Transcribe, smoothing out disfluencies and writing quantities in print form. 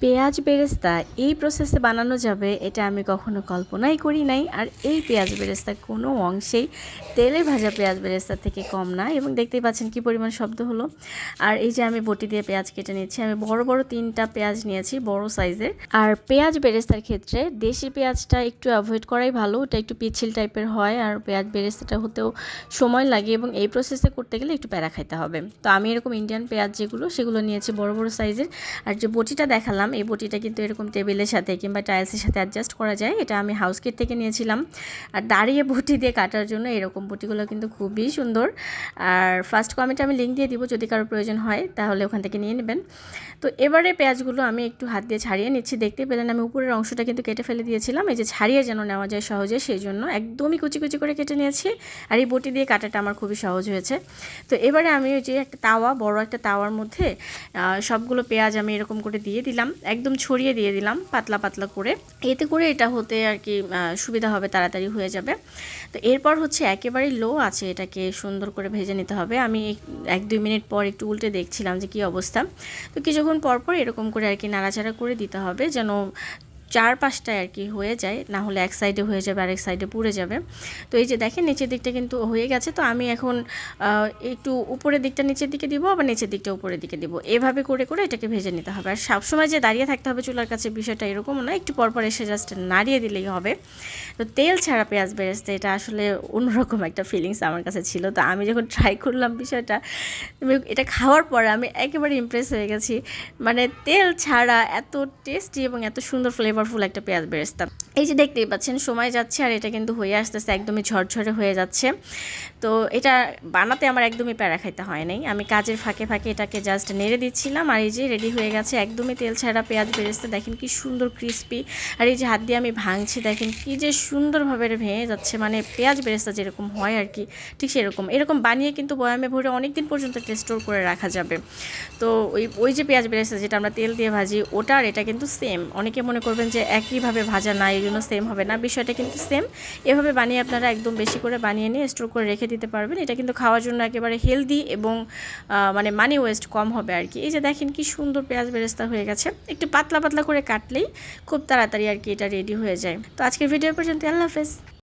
পেঁয়াজ বেরেস্তা এই প্রসেসে বানানো যাবে এটা আমি কখনো কল্পনাই করি নাই। আর এই পেঁয়াজ বেরেস্তা কোনো অংশেই তেলে ভাজা পেঁয়াজ বেরেস্তা থেকে কম না, এবং দেখতেই পাচ্ছেন কি পরিমাণ শব্দ হলো। আর এই যে আমি বটি দিয়ে পেঁয়াজ কেটে নিচ্ছি, আমি বড় বড় 3টা পেঁয়াজ নিয়েছি বড় সাইজের। আর পেঁয়াজ বেরেস্তার ক্ষেত্রে দেশি পেঁয়াজটা একটু অ্যাভয়েড করাই ভালো, ওটা একটু পিচ্ছিল টাইপের হয় আর পেঁয়াজ বেরেস্তাটা হতেও সময় লাগে এবং এই প্রসেসে করতে গেলে একটু প্যারা খাইতে হবে। তো আমি এরকম ইন্ডিয়ান পেঁয়াজ যেগুলো সেগুলো নিয়েছি বড় বড় সাইজের। আর যে বটিটা দেখালাম এই বটিটা কিন্তু এরকম টেবিলের সাথে কিংবা টাইলসের সাথে অ্যাডজাস্ট করা যায়, এটা আমি হাউস কিট থেকে নিয়েছিলাম। আর দাঁড়িয়ে বটি দিয়ে কাটার জন্য এরকম বটিগুলো কিন্তু খুবই সুন্দর। আর ফার্স্ট কমেন্টে আমি লিঙ্ক দিয়ে দিব, যদি কারো প্রয়োজন হয় তাহলে ওখান থেকে নিয়ে নেবেন। তো এবারে পেঁয়াজগুলো আমি একটু হাত দিয়ে ছাড়িয়ে নিচ্ছি। দেখতে পেলেন আমি উপরের অংশটা কিন্তু কেটে ফেলে দিয়েছিলাম, এই যে ছাড়িয়ে যেন নেওয়া যায় সহজে, সেই জন্য একদমই কুচি কুচি করে কেটে নিয়েছি। আর এই বটি দিয়ে কাটাটা আমার খুবই সহজ হয়েছে। তো এবারে আমি ওই যে একটা তাওয়া, বড় একটা তাওয়ার মধ্যে সবগুলো পেঁয়াজ আমি এরকম করে দিয়ে দিলাম, একদম ছড়িয়ে দিয়ে দিলাম পাতলা পাতলা করে। এতে করে এটা হতে আর কি সুবিধা হবে, তাড়াতাড়ি হয়ে যাবে। তো এরপর হচ্ছে একেবারে লো আছে এটাকে সুন্দর করে ভেজে নিতে হবে। আমি 1-2 মিনিট পর একটু উল্টে দেখছিলাম যে কী অবস্থা। তো কিছুক্ষণ পর পর এরকম করে আর কি নাড়াচাড়া করে দিতে হবে, যেন 4-5টায় আর কি হয়ে যায়, না হলে এক সাইডে হয়ে যাবে আরেক সাইডে পুড়ে যাবে। তো এই যে দেখেন নিচের দিকটা কিন্তু হয়ে গেছে। তো আমি এখন একটু উপরের দিকটা নিচের দিকে দিব, আবার নিচের দিকটা উপরের দিকে দিব, এভাবে করে করে এটাকে ভেজে নিতে হবে। আর সবসময় যে দাঁড়িয়ে থাকতে হবে চুলার কাছে বিষয়টা এরকম না, একটু পরপর এসে জাস্ট নাড়িয়ে দিলেই হবে। তো তেল ছাড়া পেঁয়াজ বেরেস্তা এটা আসলে অন্যরকম একটা ফিলিংস আমার কাছে ছিল। তো আমি যখন ট্রাই করলাম বিষয়টা, এটা খাওয়ার পরে আমি একেবারে ইমপ্রেস হয়ে গেছি। মানে তেল ছাড়া এত টেস্টি এবং এত সুন্দর ফ্লেভারফুল একটা পেঁয়াজ বেরেস্তা। এই যে দেখতেই পাচ্ছেন সময় যাচ্ছে আর এটা কিন্তু হয়ে আসতেছে, একদমই ঝরঝরে হয়ে যাচ্ছে। তো এটা বানাতে আমার একদমই প্যারা খাইতে হয় নাই, আমি কাজের ফাঁকে ফাঁকে এটাকে জাস্ট নেড়ে দিচ্ছিলাম। আর এই যে রেডি হয়ে গেছে একদমই তেল ছাড়া পেঁয়াজ বেরেস্তা। দেখেন কি সুন্দর ক্রিস্পি, আর এই যে হাত দিয়ে আমি ভাঙছি দেখেন কি যে সুন্দরভাবে ভেঙে যাচ্ছে। মানে পেঁয়াজ বেরেস্তা যেরকম হয় আর কি ঠিক সেরকম। এরকম বানিয়ে কিন্তু বয়ামে ভরে অনেক দিন পর্যন্ত স্টোর করে রাখা যাবে। তো ওই যে পেঁয়াজ বেরেস্তা যেটা আমরা তেল দিয়ে ভাজি ওটা আর এটা কিন্তু সেম। অনেকে মনে করবেন যে একইভাবে ভাজা না এই জন্য সেম হবে না, বিষয়টা কিন্তু সেম। এভাবে বানিয়ে আপনারা একদম বেশি করে বানিয়ে নিয়ে স্টোর করে রেখে দিতে পারবেন। এটা কিন্তু খাওয়ার জন্য একেবারে হেলদি এবং মানে মানি ওয়েস্ট কম হবে আর কি। এই যে দেখেন কি সুন্দর পেঁয়াজ বেরেস্তা হয়ে গেছে, একটু পাতলা পাতলা করে কাটলেই খুব তাড়াতাড়ি আর কি এটা রেডি হয়ে যায়। তো আজকের ভিডিও পর্যন্ত, আল্লাহ হাফেজ।